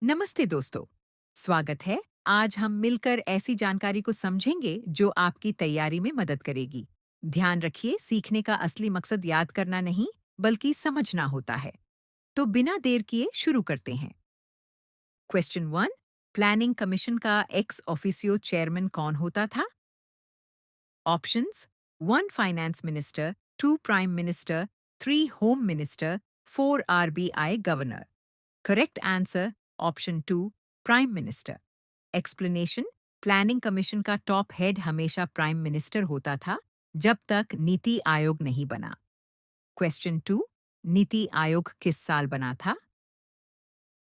नमस्ते दोस्तों, स्वागत है। आज हम मिलकर ऐसी जानकारी को समझेंगे जो आपकी तैयारी में मदद करेगी। ध्यान रखिए, सीखने का असली मकसद याद करना नहीं, बल्कि समझना होता है। तो बिना देर किए शुरू करते हैं। क्वेश्चन 1। प्लानिंग कमीशन का एक्स ऑफिसियो चेयरमैन कौन होता था? Options: 1 finance minister, 2 prime minister, 3 home minister, 4 RBI governor. Correct answer option 2, prime minister. Explanation: planning commission का टॉप हेड हमेशा प्राइम मिनिस्टर होता था जब तक नीति आयोग नहीं बना। क्वेश्चन 2। नीति आयोग किस साल बना था?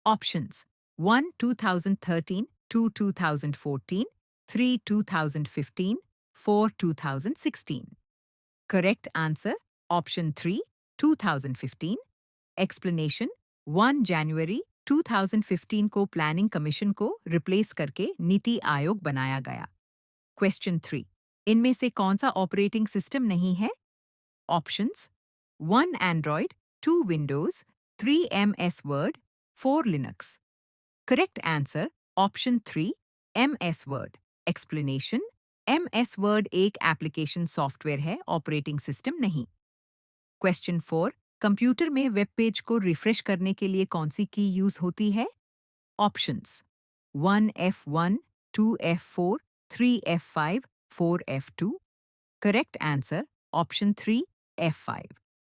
Options: 1 2013, 2 2014, 3 2015, 4 2016। Correct answer option 3, 2015। Explanation: 1 जनवरी 2015 को प्लानिंग कमीशन को रिप्लेस करके नीति आयोग बनाया गया। क्वेश्चन 3। इनमें से कौन सा ऑपरेटिंग सिस्टम नहीं है? Options: 1 Android, 2 Windows, 3 MS word, 4 Linux. Correct answer option 3, MS word. Explanation: MS word एक एप्लीकेशन सॉफ्टवेयर है, ऑपरेटिंग सिस्टम नहीं। क्वेश्चन 4। कंप्यूटर में वेब पेज को रिफ्रेश करने के लिए कौन सी की यूज होती है? Options: 1 F1, 2 F4, 3 F5, 4 F2। Correct answer option 3, F5।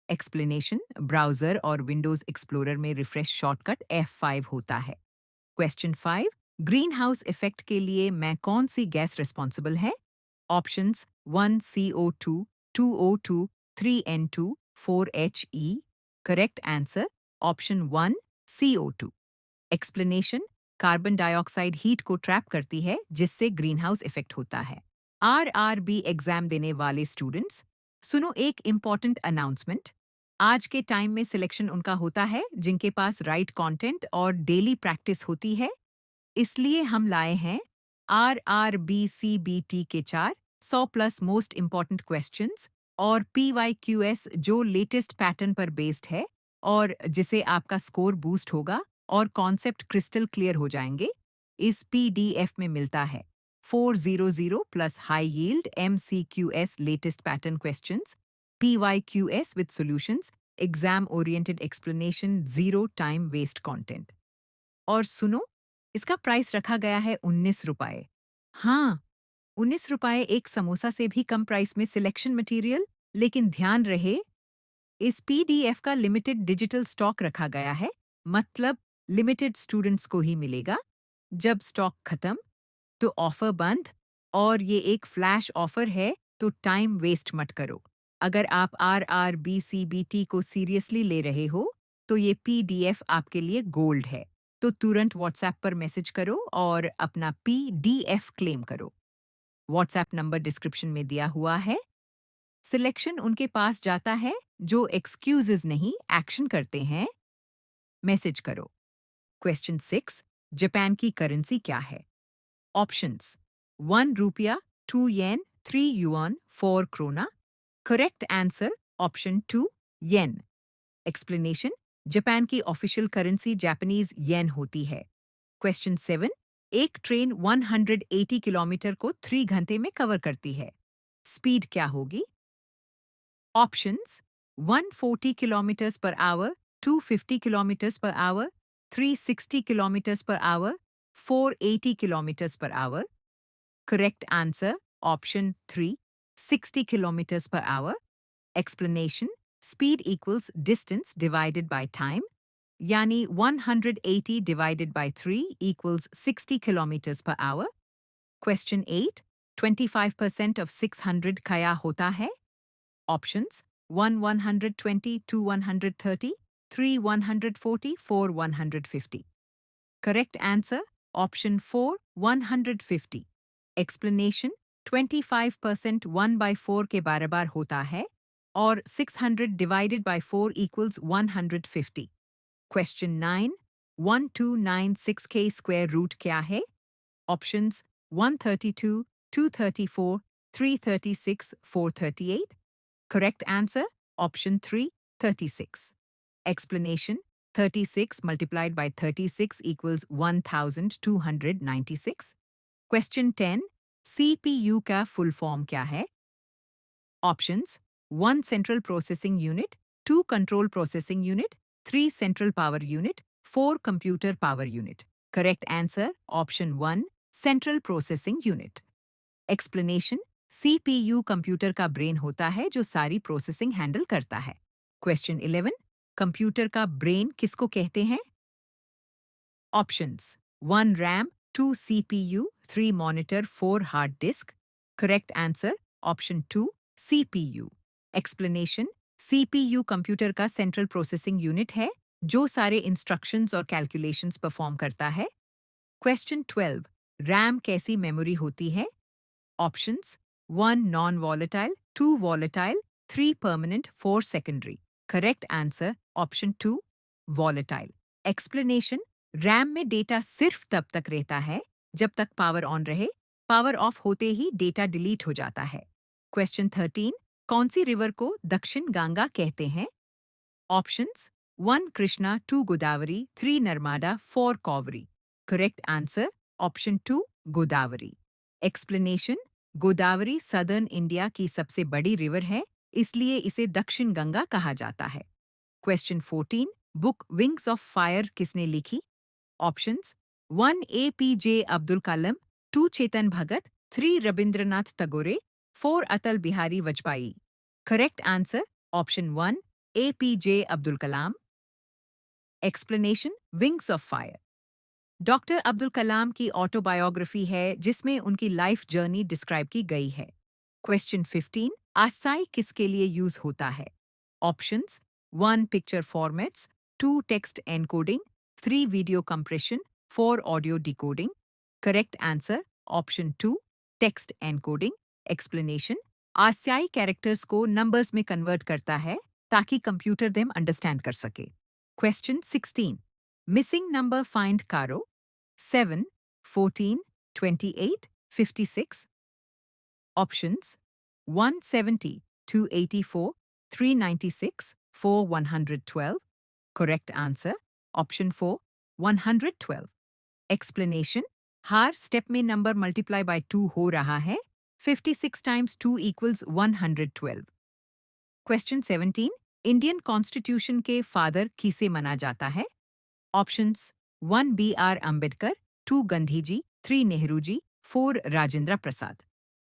Explanation: browser और विंडोज एक्सप्लोरर में रिफ्रेश शॉर्टकट F5 होता है। क्वेश्चन 5। ग्रीन हाउस इफेक्ट के लिए मैं कौन सी गैस रिस्पॉन्सिबल है? Options: 1 CO2, 2 O2, 3 N2, 4 HE। Correct answer option 1, CO2। Explanation: carbon dioxide heat को ट्रैप करती है जिससे ग्रीन हाउस इफेक्ट होता है। RRB एग्जाम देने वाले स्टूडेंट्स, सुनो एक इम्पॉर्टेंट अनाउंसमेंट। आज के टाइम में सिलेक्शन उनका होता है जिनके पास राइट कंटेंट और डेली प्रैक्टिस होती है। इसलिए हम लाए हैं RRBCBT के 4 100 प्लस मोस्ट इम्पॉर्टेंट क्वेश्चंस और PYQS जो लेटेस्ट पैटर्न पर बेस्ड है और जिसे आपका स्कोर बूस्ट होगा और कॉन्सेप्ट क्रिस्टल क्लियर हो जाएंगे। इस PDF में मिलता है 400 plus high yield MCQS latest pattern questions, PYQS with solutions, exam oriented explanation, zero time waste content. और सुनो, इसका प्राइस रखा गया है 19 रुपए। हाँ, 19 रुपए एक समोसा से भी कम प्राइस में सिलेक्शन मटेरियल। लेकिन ध्यान रहे, इस PDF का लिमिटेड डिजिटल स्टॉक रखा गया है, मतलब लिमिटेड स्टूडेंट्स को ही मिलेगा। जब स्टॉक खत्म तो ऑफर बंद। और ये एक फ्लैश ऑफर है, तो टाइम वेस्ट मत करो। अगर आप RRBCBT को सीरियसली ले रहे हो तो ये PDF आपके लिए गोल्ड है। तो तुरंत व्हाट्सएप पर मैसेज करो और अपना PDF क्लेम करो। व्हाट्सएप नंबर डिस्क्रिप्शन में दिया हुआ है। सिलेक्शन उनके पास जाता है जो एक्सक्यूजेज नहीं, एक्शन करते हैं। मैसेज करो। क्वेश्चन 6। जापान की करेंसी क्या है? ऑप्शंस: 1 रुपया, 2 yen, 3 yuan, 4 krona. Correct answer option 2, yen. Explanation: Japan की ऑफिशियल करेंसी जापानीज येन होती है। क्वेश्चन 7। एक ट्रेन 180 किलोमीटर को 3 घंटे में कवर करती है। स्पीड क्या होगी? Options: 140 kilometres per hour, 250 kilometres per hour, 360 kilometres per hour, 480 kilometres per hour. Correct answer option 3, 60 kilometers per hour. Explanation: speed equals distance divided by time. यानी 180 divided by 3 equals 60 kilometers per hour. Question 8. 25% of 600 kya hota hai? Options: 1 120, 2 130, 3 140, 4 150. Correct answer option 4, 150. Explanation: 25% 1 by 4 के बराबर होता है और 600 divided by 4 equals 150. Question 9. 1296 के square root क्या है? Options: 132, 234, 336, 438. Correct answer option 3, 36. Explanation: 36 multiplied by 36 equals 1296. Question 10. CPU का full form क्या है? Options: 1 central processing unit, 2 control processing unit, 3 central power unit, 4 computer power unit. Correct answer: option 1, central processing unit. Explanation: CPU computer का brain होता है जो सारी processing handle करता है. Question 11. कंप्यूटर का ब्रेन किसको कहते हैं? Options: 1 RAM, 2 CPU, 3 monitor, 4 hard disk. Correct answer: option 2, CPU. Explanation: CPU computer का सेंट्रल प्रोसेसिंग यूनिट है जो सारे इंस्ट्रक्शंस और कैलकुलेशंस परफॉर्म करता है. Question 12. RAM कैसी मेमोरी होती है? Options: 1 non-volatile, 2 volatile, 3 permanent, 4 secondary. Correct answer: option 2, volatile. Explanation: RAM में डेटा सिर्फ तब तक रहता है जब तक पावर ऑन रहे. पावर ऑफ होते ही डेटा डिलीट हो जाता है. क्वेश्चन 13. कौन सी रिवर को दक्षिण गंगा कहते हैं? Options: 1 Krishna, 2 Godavari, 3 Narmada, 4 Kaveri. Correct answer: option 2, Godavari. Explanation: Godavari southern India की सबसे बड़ी रिवर है, इसलिए इसे दक्षिण गंगा कहा जाता है. Question 14. Book wings of fire किसने लिखी? Options: 1 APJ Abdul Kalam, 2 Chetan Bhagat, 3 Rabindranath Tagore, 4 Atal Bihari Vajpayee. Correct answer: option 1, APJ Abdul Kalam. Explanation: wings of fire doctor Abdul Kalam की ऑटोबायोग्राफी है जिसमें उनकी लाइफ जर्नी डिस्क्राइब की गई है. क्वेश्चन 15. आस्साई किसके लिए यूज होता है? Options: 1 picture formats, 2 text encoding, 3 video compression, 4 audio decoding. Correct answer: option 2, text encoding. Explanation: ASCII characters को नंबर्स में कन्वर्ट करता है ताकि कंप्यूटर देम अंडरस्टैंड कर सके. क्वेश्चन 16. मिसिंग नंबर फाइंड करो. 7, 14, 28, 56. Options: 170, 284, 396, 4 112. Correct answer: option 4, 112. Explanation: हर step में नंबर मल्टीप्लाई बाय 2 हो रहा है. 56 times 2 equals 112. Question 17. Indian constitution के फादर किसे माना जाता है? Options: 1 BR Ambedkar, 2 Gandhi ji, 3 Nehru ji, 4 Rajendra Prasad.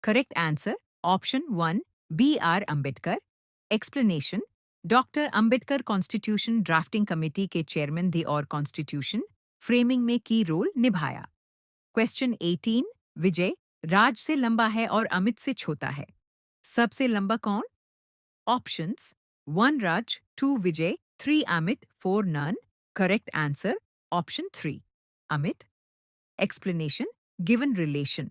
Correct answer: option 1, BR Ambedkar. Explanation: doctor Ambedkar constitution drafting committee के चेयरमैन थे और कॉन्स्टिट्यूशन फ्रेमिंग में की रोल निभाया. क्वेश्चन 18. विजय राज से लंबा है और अमित से छोटा है. सबसे लंबा कौन? Options: 1 Raj, 2 Vijay, 3 Amit, 4 none. Correct answer: option 3, Amit. Explanation: given relation.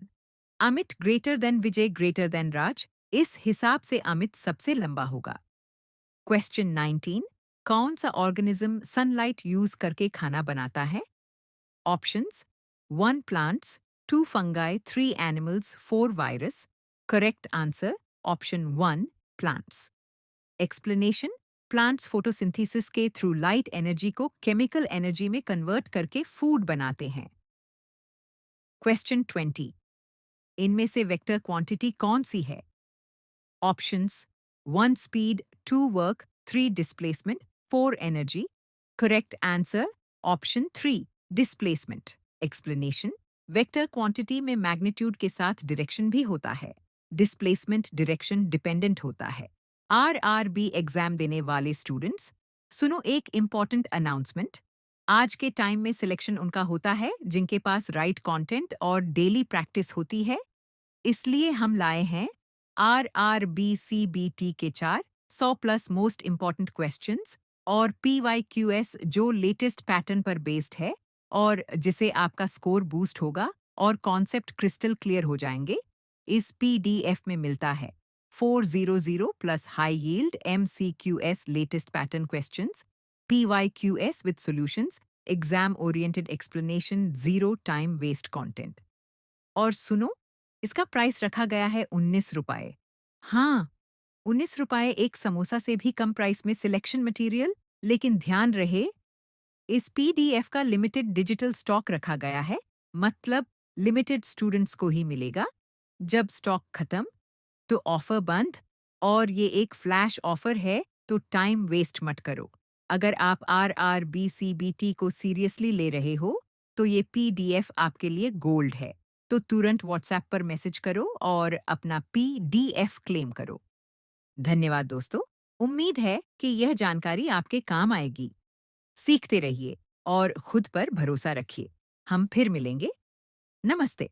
Amit greater than Vijay greater than Raj, इस हिसाब से अमित सबसे लंबा होगा. क्वेश्चन 19. कौन सा ऑर्गेनिज्म सनलाइट यूज करके खाना बनाता है? Options: 1 plants, 2 fungi, 3 animals, 4 virus. Correct answer: option 1, plants. Explanation: plants photosynthesis के थ्रू लाइट एनर्जी को केमिकल एनर्जी में कन्वर्ट करके फूड बनाते हैं. क्वेश्चन 20. इनमें से वेक्टर क्वांटिटी कौन सी है? Options: 1 speed, 2 work, 3 displacement, 4 energy. Correct answer: option 3, displacement. Explanation: vector quantity में मैग्नीट्यूड के साथ डायरेक्शन भी होता है. डिस्प्लेसमेंट डायरेक्शन डिपेंडेंट होता है. RRB एग्जाम देने वाले स्टूडेंट्स, सुनो एक इम्पॉर्टेंट अनाउंसमेंट. आज के टाइम में सिलेक्शन उनका होता है जिनके पास राइट कंटेंट और डेली प्रैक्टिस होती है. इसलिए हम लाए हैं RRBCBT के 4 100 प्लस मोस्ट इम्पॉर्टेंट क्वेश्चंस और PYQS जो लेटेस्ट पैटर्न पर बेस्ड है और जिसे आपका स्कोर बूस्ट होगा और कॉन्सेप्ट क्रिस्टल क्लियर हो जाएंगे. इस PDF में मिलता है 400 plus high yield MCQS latest pattern questions, PYQS with solutions, exam oriented explanation, zero time waste content. और सुनो, इसका प्राइस रखा गया है 19 रुपए. हाँ, 19 रुपए एक समोसा से भी कम प्राइस में सिलेक्शन मटेरियल. लेकिन ध्यान रहे, इस पीडीएफ का लिमिटेड डिजिटल स्टॉक रखा गया है, मतलब लिमिटेड स्टूडेंट्स को ही मिलेगा। जब स्टॉक खत्म तो ऑफर बंद, और ये एक फ्लैश ऑफर है, तो टाइम वेस्ट मत करो। अगर आप RRBCBT को सीरियसली ले रहे हो, तो ये पीडीएफ आपके लिए गोल्ड है। तो तुरंत व्हाट्सएप पर मैसेज करो और अपना पीडीएफ क्लेम करो। धन्यवाद दोस्तों। उम्मीद है कि यह जानकारी आपके काम आएगी। सीखते रहिए और खुद पर भरोसा रखिए। हम फिर मिलेंगे। नमस्ते।